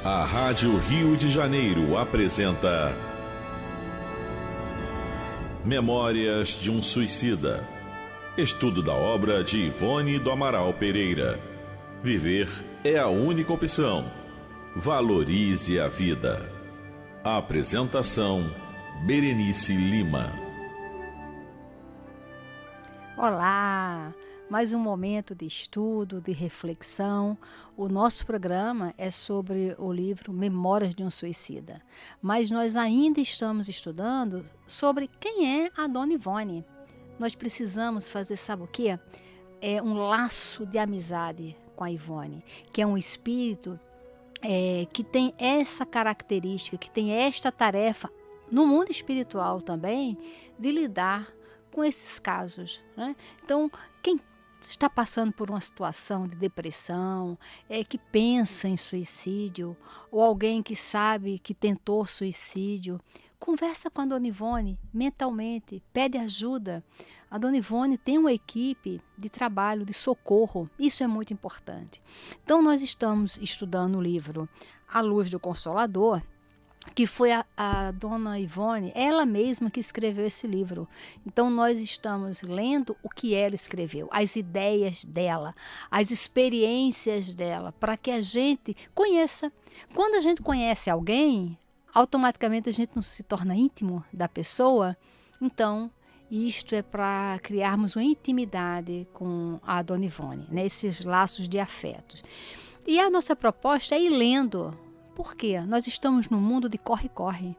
A Rádio Rio de Janeiro apresenta Memórias de um Suicida. Estudo da obra de Ivone do Amaral Pereira. Viver é a única opção. Valorize a vida. Apresentação: Berenice Lima. Olá! Mais um momento de estudo, de reflexão. O nosso programa é sobre o livro Memórias de um Suicida. Mas nós ainda estamos estudando sobre quem é a Dona Ivone. Nós precisamos fazer, sabe o quê? É um laço de amizade com a Ivone, que é um espírito que tem essa característica, que tem esta tarefa, no mundo espiritual também, de lidar com esses casos, né? Então, quem está passando por uma situação de depressão, que pensa em suicídio, ou alguém que sabe que tentou suicídio, conversa com a Dona Ivone mentalmente, pede ajuda. A Dona Ivone tem uma equipe de trabalho, de socorro, isso é muito importante. Então nós estamos estudando o livro A Luz do Consolador, que foi a Dona Ivone, ela mesma que escreveu esse livro. Então nós estamos lendo o que ela escreveu, as ideias dela, as experiências dela, para que a gente conheça. Quando a gente conhece alguém, automaticamente a gente não se torna íntimo da pessoa. Então isto é para criarmos uma intimidade com a Dona Ivone, né? Esses laços de afetos. E a nossa proposta é ir lendo. Por quê? Nós estamos num mundo de corre-corre.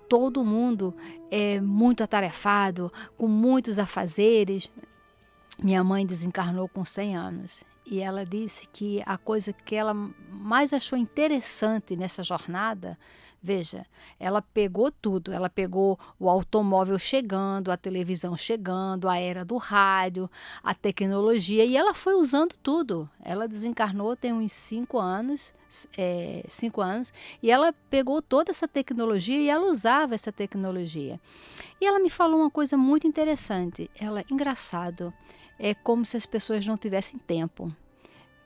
Todo mundo é muito atarefado, com muitos afazeres. Minha mãe desencarnou com 100 anos e ela disse que a coisa que ela mais achou interessante nessa jornada, veja, ela pegou tudo, ela pegou o automóvel chegando, a televisão chegando, a era do rádio, a tecnologia, e ela foi usando tudo. Ela desencarnou tem uns 5 anos, e ela pegou toda essa tecnologia e ela usava essa tecnologia. E ela me falou uma coisa muito interessante. Engraçado, é como se as pessoas não tivessem tempo.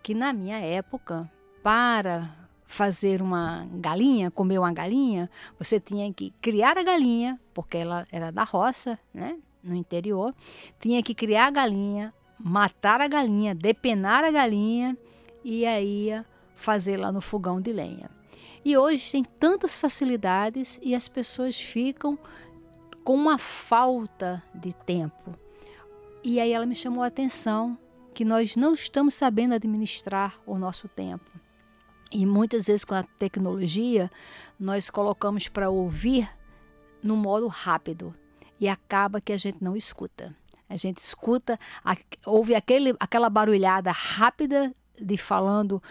Que na minha época, para fazer uma galinha, comer uma galinha, você tinha que criar a galinha, porque ela era da roça, né, no interior, tinha que criar a galinha, matar a galinha, depenar a galinha e aí fazer lá no fogão de lenha. E hoje tem tantas facilidades e as pessoas ficam com uma falta de tempo. E aí ela me chamou a atenção que nós não estamos sabendo administrar o nosso tempo. E muitas vezes com a tecnologia, nós colocamos para ouvir no modo rápido e acaba que a gente não escuta. A gente escuta, ouve aquela barulhada rápida de falando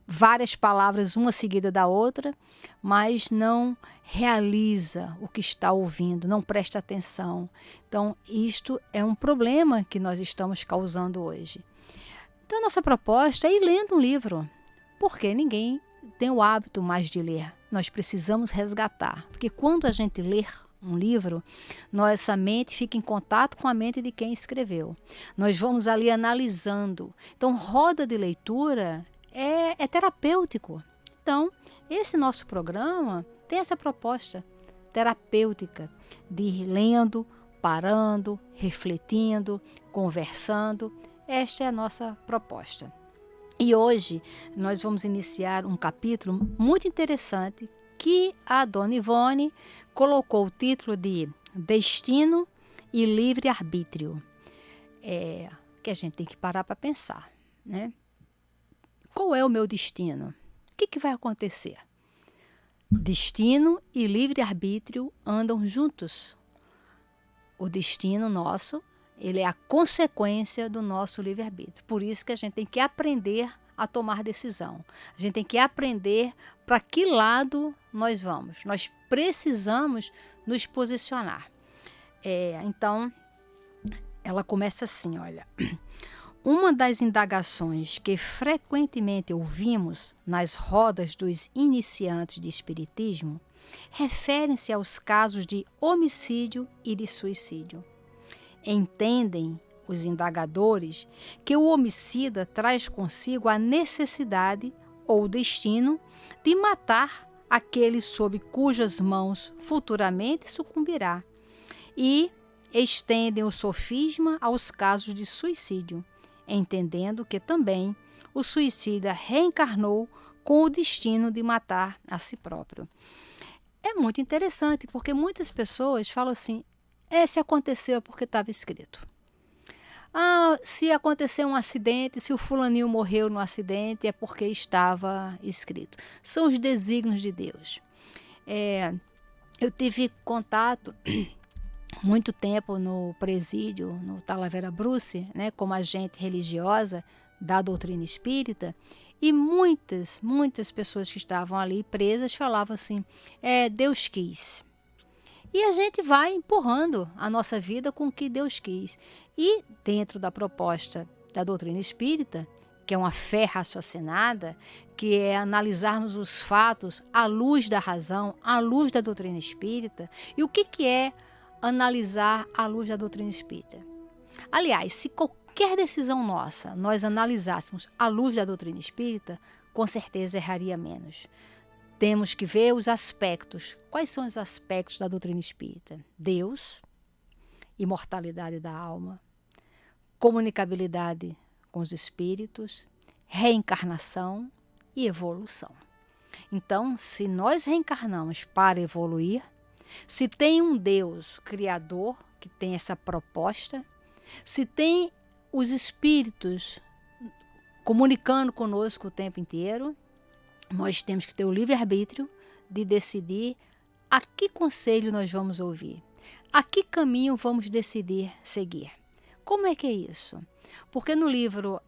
várias palavras uma seguida da outra, mas não realiza o que está ouvindo, não presta atenção. Então, isto é um problema que nós estamos causando hoje. Então, a nossa proposta é ir lendo um livro. Porque ninguém tem o hábito mais de ler. Nós precisamos resgatar. Porque quando a gente lê um livro, nossa mente fica em contato com a mente de quem escreveu. Nós vamos ali analisando. Então, roda de leitura é terapêutico. Então, esse nosso programa tem essa proposta terapêutica de ir lendo, parando, refletindo, conversando. Esta é a nossa proposta. E hoje nós vamos iniciar um capítulo muito interessante que a Dona Ivone colocou o título de Destino e Livre-Arbítrio. Que a gente tem que parar para pensar, né? Qual é o meu destino? O que vai acontecer? Destino e livre-arbítrio andam juntos. O destino nosso, ele é a consequência do nosso livre-arbítrio. Por isso que a gente tem que aprender a tomar decisão. A gente tem que aprender para que lado nós vamos. Nós precisamos nos posicionar. Então, ela começa assim, olha. Uma das indagações que frequentemente ouvimos nas rodas dos iniciantes de espiritismo referem-se aos casos de homicídio e de suicídio. Entendem os indagadores que o homicida traz consigo a necessidade ou destino de matar aquele sob cujas mãos futuramente sucumbirá, e estendem o sofisma aos casos de suicídio, entendendo que também o suicida reencarnou com o destino de matar a si próprio. É muito interessante, porque muitas pessoas falam assim, se aconteceu é porque estava escrito. Se aconteceu um acidente, se o fulaninho morreu no acidente, é porque estava escrito. São os desígnios de Deus. Eu tive contato muito tempo no presídio, no Talavera Bruce, né, como agente religiosa da doutrina espírita, e muitas pessoas que estavam ali presas falavam assim, Deus quis. E a gente vai empurrando a nossa vida com o que Deus quis. E dentro da proposta da doutrina espírita, que é uma fé raciocinada, que é analisarmos os fatos à luz da razão, à luz da doutrina espírita. E o que é analisar à luz da doutrina espírita? Aliás, se qualquer decisão nossa nós analisássemos à luz da doutrina espírita, com certeza erraria menos. Temos que ver os aspectos. Quais são os aspectos da doutrina espírita? Deus, imortalidade da alma, comunicabilidade com os espíritos, reencarnação e evolução. Então, se nós reencarnamos para evoluir, se tem um Deus criador que tem essa proposta, se tem os espíritos comunicando conosco o tempo inteiro, nós temos que ter o livre-arbítrio de decidir a que conselho nós vamos ouvir, a que caminho vamos decidir seguir. Como é que é isso? Porque no livro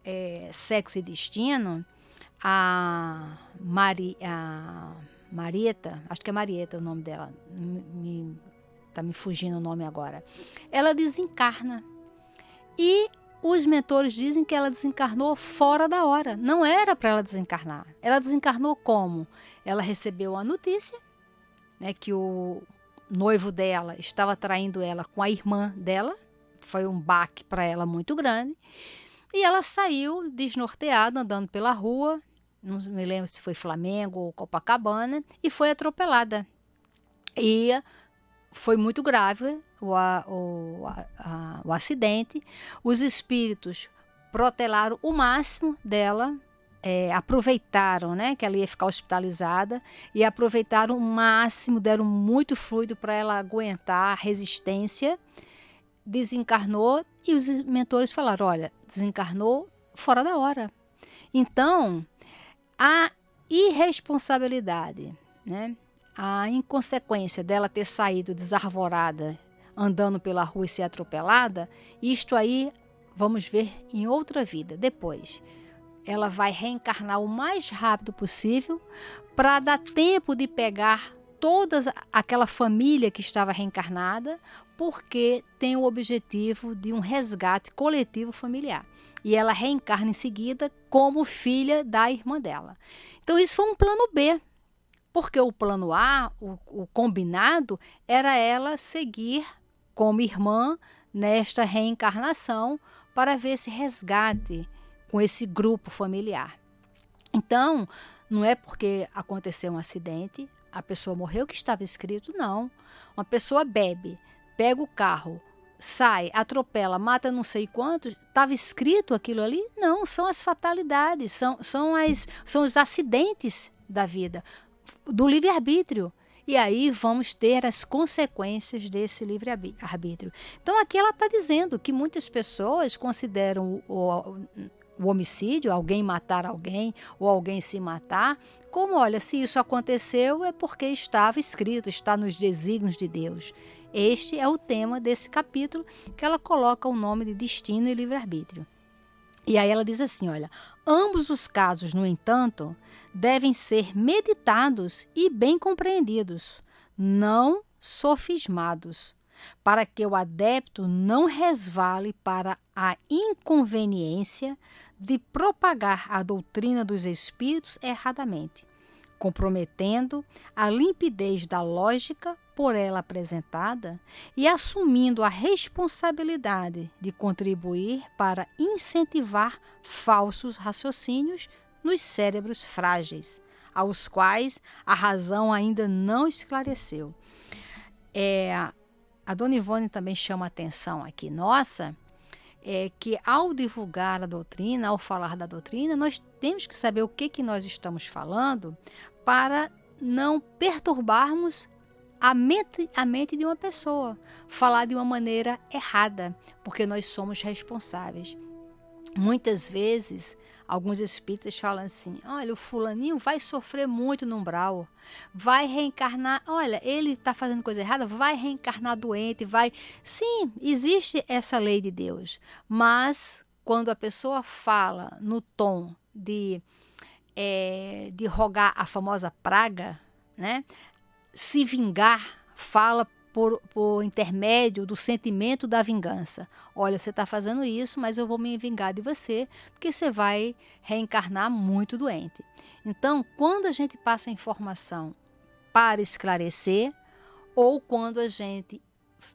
Sexo e Destino, a Marieta, acho que é Marieta o nome dela, está me fugindo o nome agora, ela desencarna. E os mentores dizem que ela desencarnou fora da hora. Não era para ela desencarnar. Ela desencarnou como? Ela recebeu a notícia, né, que o noivo dela estava traindo ela com a irmã dela. Foi um baque para ela muito grande. E ela saiu desnorteada, andando pela rua. Não me lembro se foi Flamengo ou Copacabana. E foi atropelada. E foi muito grave o acidente. Os espíritos protelaram o máximo dela, aproveitaram, né, que ela ia ficar hospitalizada, e aproveitaram o máximo, deram muito fluido para ela aguentar a resistência. Desencarnou e os mentores falaram, olha, desencarnou fora da hora. Então, a irresponsabilidade, né, a inconsequência dela ter saído desarvorada, andando pela rua e ser atropelada, isto aí vamos ver em outra vida, depois. Ela vai reencarnar o mais rápido possível para dar tempo de pegar toda aquela família que estava reencarnada, porque tem o objetivo de um resgate coletivo familiar. E ela reencarna em seguida como filha da irmã dela. Então isso foi um plano B. Porque o plano A, o combinado, era ela seguir como irmã nesta reencarnação para ver esse resgate com esse grupo familiar. Então, não é porque aconteceu um acidente, a pessoa morreu que estava escrito, não. Uma pessoa bebe, pega o carro, sai, atropela, mata não sei quantos, estava escrito aquilo ali? Não, são as fatalidades, são os acidentes da vida, do livre-arbítrio. E aí vamos ter as consequências desse livre-arbítrio. Então aqui ela está dizendo que muitas pessoas consideram o homicídio, alguém matar alguém ou alguém se matar, como, olha, se isso aconteceu é porque estava escrito, está nos desígnios de Deus. Este é o tema desse capítulo, que ela coloca o nome de destino e livre-arbítrio. E aí ela diz assim, olha, ambos os casos, no entanto, devem ser meditados e bem compreendidos, não sofismados, para que o adepto não resvale para a inconveniência de propagar a doutrina dos espíritos erradamente, comprometendo a limpidez da lógica por ela apresentada e assumindo a responsabilidade de contribuir para incentivar falsos raciocínios nos cérebros frágeis, aos quais a razão ainda não esclareceu. A dona Ivone também chama a atenção aqui, que ao divulgar a doutrina, ao falar da doutrina, nós temos que saber o que nós estamos falando para não perturbarmos a mente de uma pessoa, falar de uma maneira errada, porque nós somos responsáveis. Muitas vezes, alguns espíritas falam assim, olha, o fulaninho vai sofrer muito no umbral, vai reencarnar, olha, ele está fazendo coisa errada, vai reencarnar doente, vai... Sim, existe essa lei de Deus, mas quando a pessoa fala no tom de rogar a famosa praga, né? Se vingar, fala por intermédio do sentimento da vingança. Olha, você está fazendo isso, mas eu vou me vingar de você, porque você vai reencarnar muito doente. Então, quando a gente passa a informação para esclarecer, ou quando a gente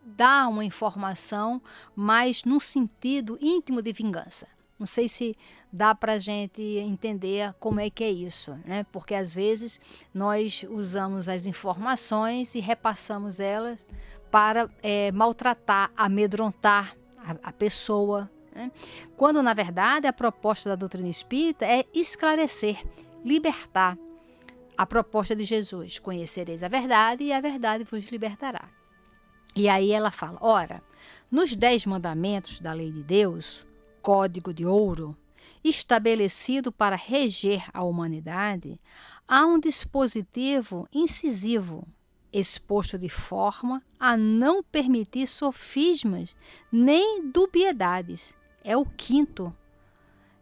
dá uma informação, mas num sentido íntimo de vingança. Não sei se dá para a gente entender como é que é isso, né? Porque às vezes nós usamos as informações e repassamos elas para maltratar, amedrontar a pessoa, né? Quando na verdade a proposta da doutrina espírita é esclarecer, libertar. A proposta de Jesus, conhecereis a verdade e a verdade vos libertará. E aí ela fala, ora, nos 10 mandamentos da lei de Deus, código de ouro, estabelecido para reger a humanidade, há um dispositivo incisivo, exposto de forma a não permitir sofismas nem dubiedades. É o 5º.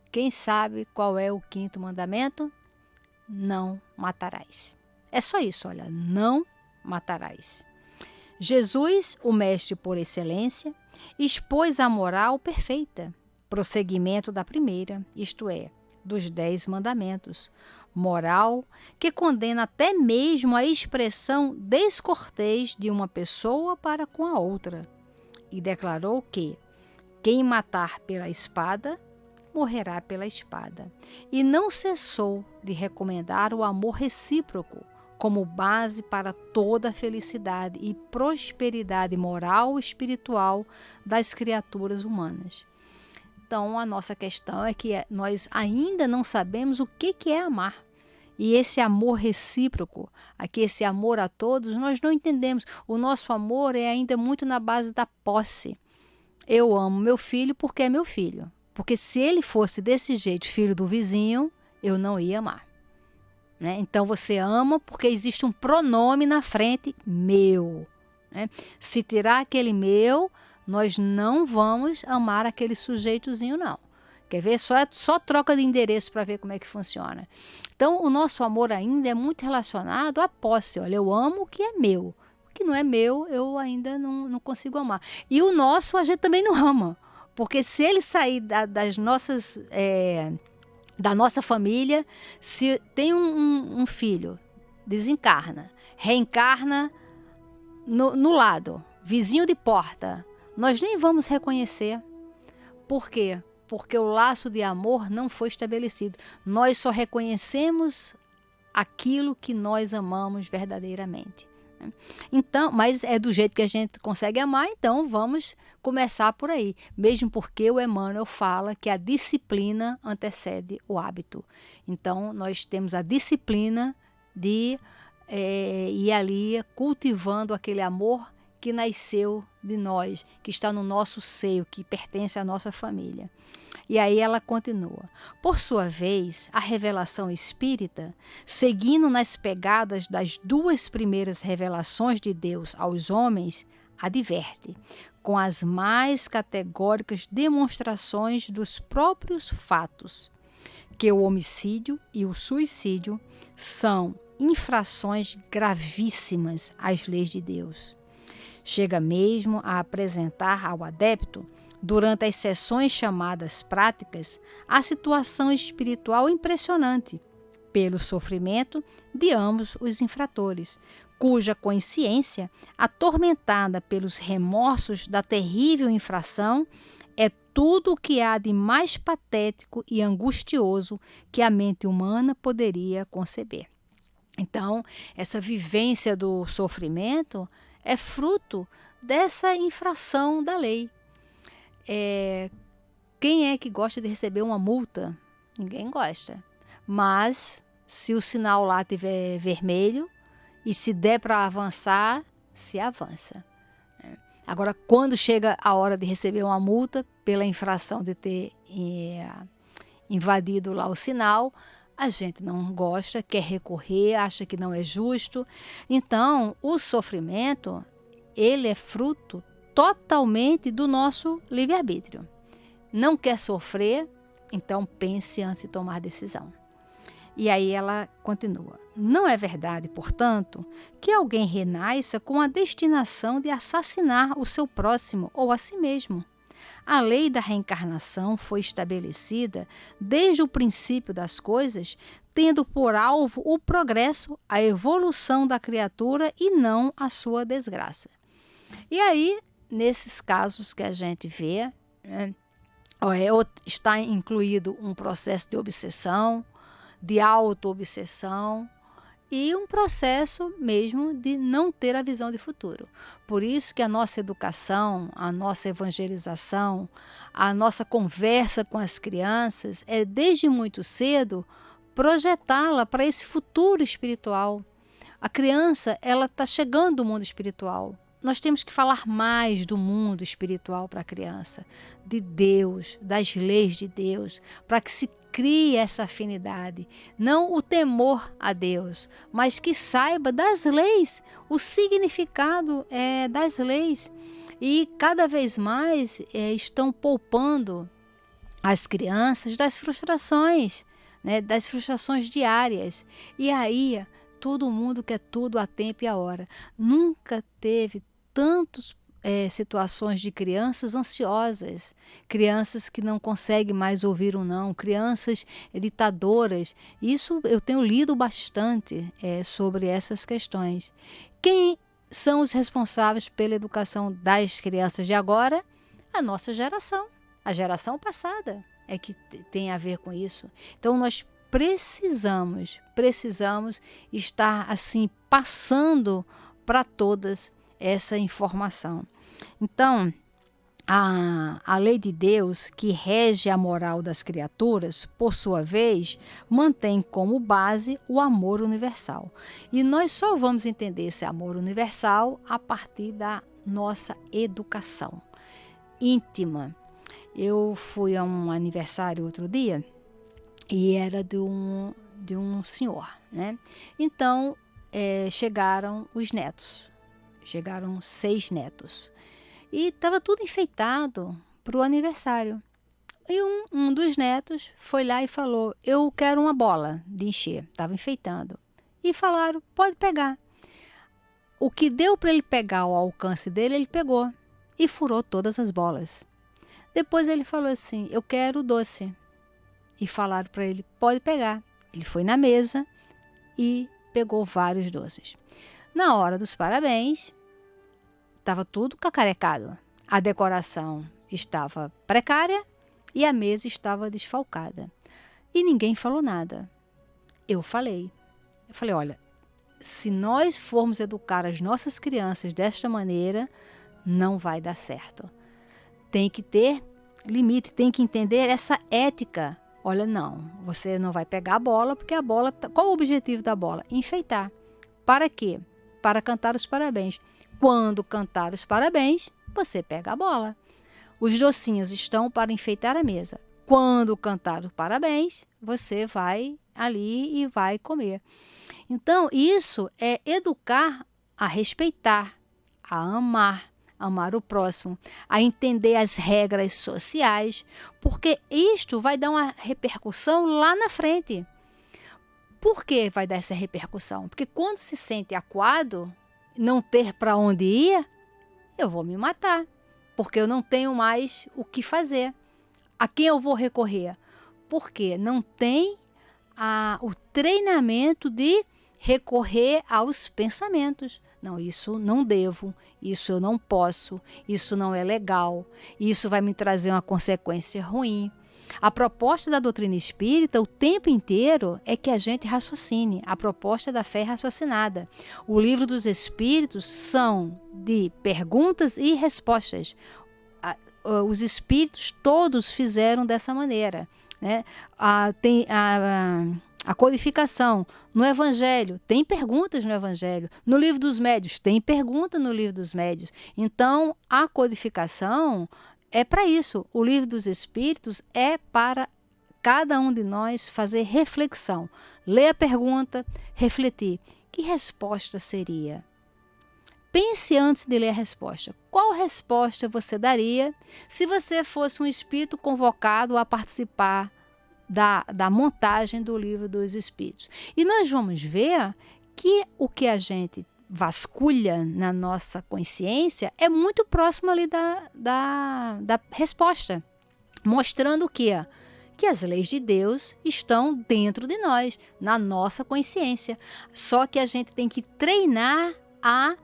Quem sabe qual é o 5º mandamento? Não matarás. É só isso, olha, não matarás. Jesus, o mestre por excelência, expôs a moral perfeita, prosseguimento da primeira, isto é, dos 10 mandamentos, moral que condena até mesmo a expressão descortês de uma pessoa para com a outra, e declarou que quem matar pela espada, morrerá pela espada, e não cessou de recomendar o amor recíproco como base para toda a felicidade e prosperidade moral e espiritual das criaturas humanas. Então, a nossa questão é que nós ainda não sabemos o que é amar. E esse amor recíproco, aqui esse amor a todos, nós não entendemos. O nosso amor é ainda muito na base da posse. Eu amo meu filho porque é meu filho. Porque se ele fosse desse jeito, filho do vizinho, eu não ia amar. Né? Então, você ama porque existe um pronome na frente, meu. Né? Se tirar aquele meu, nós não vamos amar aquele sujeitozinho, não. Quer ver? Só troca de endereço para ver como é que funciona. Então, o nosso amor ainda é muito relacionado à posse. Olha, eu amo o que é meu. O que não é meu, eu ainda não consigo amar. E o nosso, a gente também não ama. Porque se ele sair da nossa família, se tem um filho, desencarna, reencarna no lado, vizinho de porta, nós nem vamos reconhecer. Por quê? Porque o laço de amor não foi estabelecido. Nós só reconhecemos aquilo que nós amamos verdadeiramente. Então, mas é do jeito que a gente consegue amar, então vamos começar por aí. Mesmo porque o Emmanuel fala que a disciplina antecede o hábito. Então, nós temos a disciplina de ir ali cultivando aquele amor que nasceu de nós, que está no nosso seio, que pertence à nossa família. E aí ela continua. Por sua vez, a revelação espírita, seguindo nas pegadas das 2 primeiras revelações de Deus aos homens, adverte, com as mais categóricas demonstrações dos próprios fatos, que o homicídio e o suicídio são infrações gravíssimas às leis de Deus. Chega mesmo a apresentar ao adepto, durante as sessões chamadas práticas, a situação espiritual impressionante, pelo sofrimento de ambos os infratores, cuja consciência, atormentada pelos remorsos da terrível infração, é tudo o que há de mais patético e angustioso que a mente humana poderia conceber. Então, essa vivência do sofrimento é fruto dessa infração da lei. Quem é que gosta de receber uma multa? Ninguém gosta. Mas, se o sinal lá estiver vermelho e se der para avançar, se avança. Agora, quando chega a hora de receber uma multa pela infração de ter invadido lá o sinal, a gente não gosta, quer recorrer, acha que não é justo. Então, o sofrimento, ele é fruto totalmente do nosso livre-arbítrio. Não quer sofrer, então pense antes de tomar decisão. E aí ela continua. Não é verdade, portanto, que alguém renasça com a destinação de assassinar o seu próximo ou a si mesmo. A lei da reencarnação foi estabelecida desde o princípio das coisas, tendo por alvo o progresso, a evolução da criatura e não a sua desgraça. E aí, nesses casos que a gente vê, está incluído um processo de obsessão, de auto-obsessão e um processo mesmo de não ter a visão de futuro. Por isso que a nossa educação, a nossa evangelização, a nossa conversa com as crianças é desde muito cedo projetá-la para esse futuro espiritual. A criança, ela está chegando ao mundo espiritual. Nós temos que falar mais do mundo espiritual para a criança, de Deus, das leis de Deus, para que se crie essa afinidade, não o temor a Deus, mas que saiba das leis, o significado das leis. E cada vez mais estão poupando as crianças das frustrações, né, das frustrações diárias. E aí todo mundo quer tudo a tempo e a hora. Nunca teve tantas situações de crianças ansiosas, crianças que não conseguem mais ouvir um não, crianças ditadoras. Isso eu tenho lido bastante sobre essas questões. Quem são os responsáveis pela educação das crianças de agora? A nossa geração, a geração passada é que tem a ver com isso. Então nós precisamos estar assim passando para todas essa informação. Então, a lei de Deus que rege a moral das criaturas, por sua vez, mantém como base o amor universal. E nós só vamos entender esse amor universal a partir da nossa educação íntima. Eu fui a um aniversário outro dia e era de um senhor, né? Então, chegaram os netos. Chegaram 6 netos. E estava tudo enfeitado para o aniversário. E um dos netos foi lá e falou, eu quero uma bola de encher. Estava enfeitando. E falaram, pode pegar. O que deu para ele pegar ao alcance dele, ele pegou. E furou todas as bolas. Depois ele falou assim, eu quero doce. E falaram para ele, pode pegar. Ele foi na mesa e pegou vários doces. Na hora dos parabéns, estava tudo cacarecado. A decoração estava precária e a mesa estava desfalcada. E ninguém falou nada. Eu falei, olha, se nós formos educar as nossas crianças desta maneira, não vai dar certo. Tem que ter limite, tem que entender essa ética. Olha, não, você não vai pegar a bola, porque a bola... Qual o objetivo da bola? Enfeitar. Para quê? Para cantar os parabéns. Quando cantar os parabéns, você pega a bola. Os docinhos estão para enfeitar a mesa. Quando cantar os parabéns, você vai ali e vai comer. Então, isso é educar a respeitar, a amar o próximo, a entender as regras sociais, porque isto vai dar uma repercussão lá na frente. Por que vai dar essa repercussão? Porque quando se sente acuado, não ter para onde ir, eu vou me matar, porque eu não tenho mais o que fazer. A quem eu vou recorrer? Porque não tem o treinamento de recorrer aos pensamentos. Não, isso não devo, isso eu não posso, isso não é legal, isso vai me trazer uma consequência ruim. A proposta da doutrina espírita o tempo inteiro é que a gente raciocine. A proposta da fé é raciocinada. O livro dos Espíritos são de perguntas e respostas. Os Espíritos todos fizeram dessa maneira, né? Tem a codificação no Evangelho, tem perguntas no Evangelho. No Livro dos Médiuns, tem pergunta no Livro dos Médiuns. Então, a codificação é para isso. O Livro dos Espíritos é para cada um de nós fazer reflexão. Ler a pergunta, refletir. Que resposta seria? Pense antes de ler a resposta. Qual resposta você daria se você fosse um espírito convocado a participar da montagem do Livro dos Espíritos? E nós vamos ver que o que a gente vasculha na nossa consciência é muito próximo ali da resposta, mostrando o quê? Que as leis de Deus estão dentro de nós, na nossa consciência. Só que a gente tem que treinar a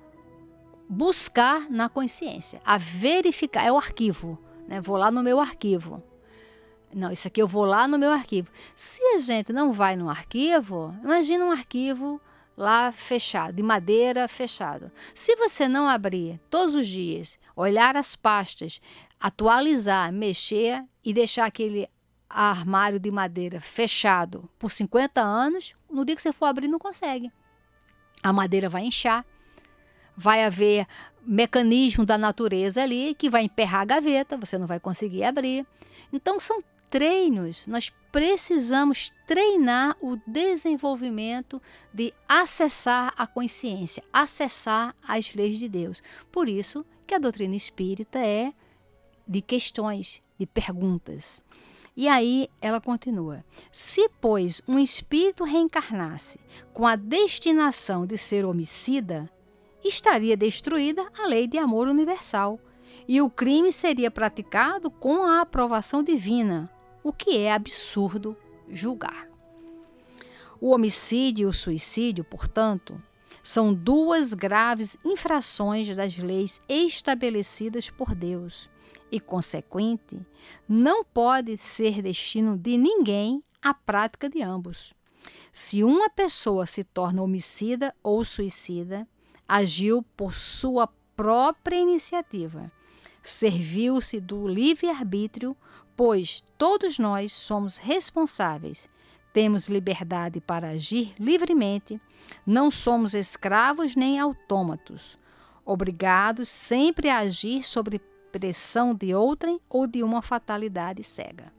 buscar na consciência, a verificar. É o arquivo, né? Vou lá no meu arquivo. Não, isso aqui eu vou lá no meu arquivo. Se a gente não vai no arquivo, imagina um arquivo lá fechado, de madeira fechado. Se você não abrir todos os dias, olhar as pastas, atualizar, mexer e deixar aquele armário de madeira fechado por 50 anos, no dia que você for abrir não consegue. A madeira vai inchar, vai haver mecanismo da natureza ali que vai emperrar a gaveta, você não vai conseguir abrir. Então são treinos, nós precisamos treinar o desenvolvimento de acessar a consciência, acessar as leis de Deus. Por isso que a doutrina espírita é de questões, de perguntas. E aí ela continua: se, pois, um espírito reencarnasse com a destinação de ser homicida, estaria destruída a lei de amor universal, e o crime seria praticado com a aprovação divina, o que é absurdo julgar. O homicídio e o suicídio, portanto, são duas graves infrações das leis estabelecidas por Deus e, consequente, não pode ser destino de ninguém a prática de ambos. Se uma pessoa se torna homicida ou suicida, agiu por sua própria iniciativa, serviu-se do livre-arbítrio, pois todos nós somos responsáveis, temos liberdade para agir livremente, não somos escravos nem autômatos, obrigados sempre a agir sob pressão de outrem ou de uma fatalidade cega.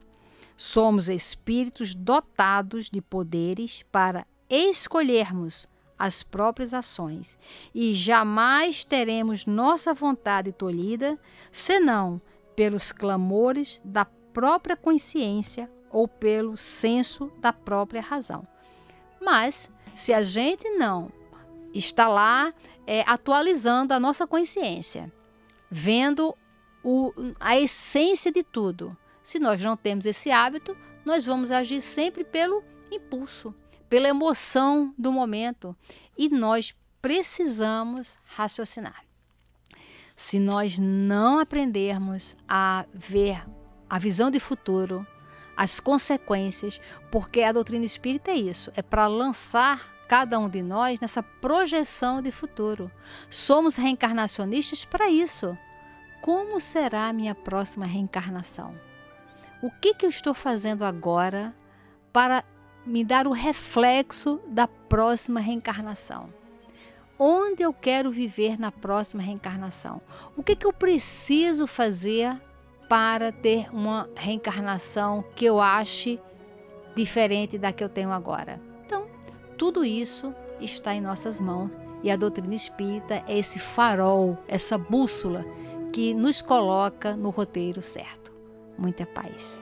Somos espíritos dotados de poderes para escolhermos as próprias ações e jamais teremos nossa vontade tolhida, senão pelos clamores da própria consciência ou pelo senso da própria razão. Mas, se a gente não está lá atualizando a nossa consciência, vendo a essência de tudo, se nós não temos esse hábito, nós vamos agir sempre pelo impulso, pela emoção do momento, e nós precisamos raciocinar. Se nós não aprendermos a ver a visão de futuro, as consequências, porque a doutrina espírita é isso, é para lançar cada um de nós nessa projeção de futuro. Somos reencarnacionistas para isso. Como será a minha próxima reencarnação? O que eu estou fazendo agora para me dar o reflexo da próxima reencarnação? Onde eu quero viver na próxima reencarnação? O que eu preciso fazer para ter uma reencarnação que eu ache diferente da que eu tenho agora? Então, tudo isso está em nossas mãos, e a doutrina espírita é esse farol, essa bússola que nos coloca no roteiro certo. Muita paz.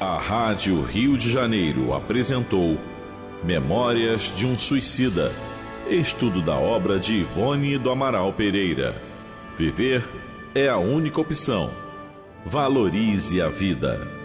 A Rádio Rio de Janeiro apresentou Memórias de um Suicida, estudo da obra de Ivone do Amaral Pereira. Viver é a única opção. Valorize a vida.